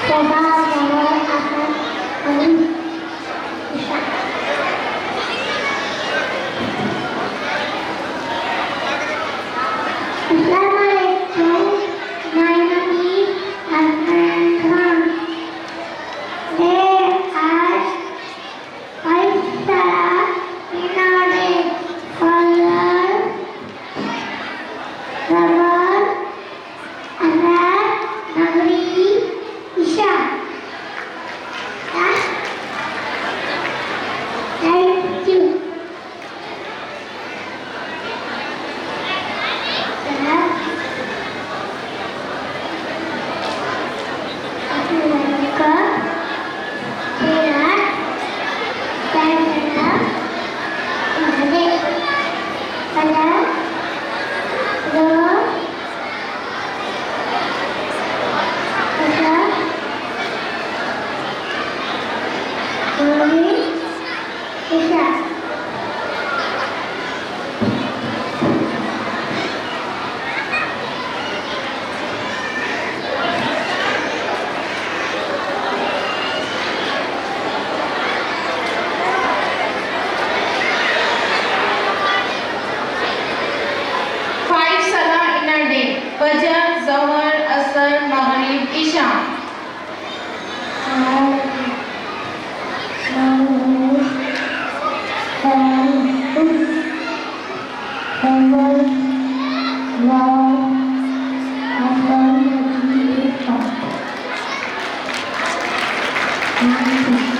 Assalamualaikum. My name is Adnan Khan. There are five stars in our day. Fajr, Zuhr, Asar, Maghrib, Isha. Thank you. Five salah in a day. Fajr, Zuhr, Asr, Maghrib, Isha. Thank you.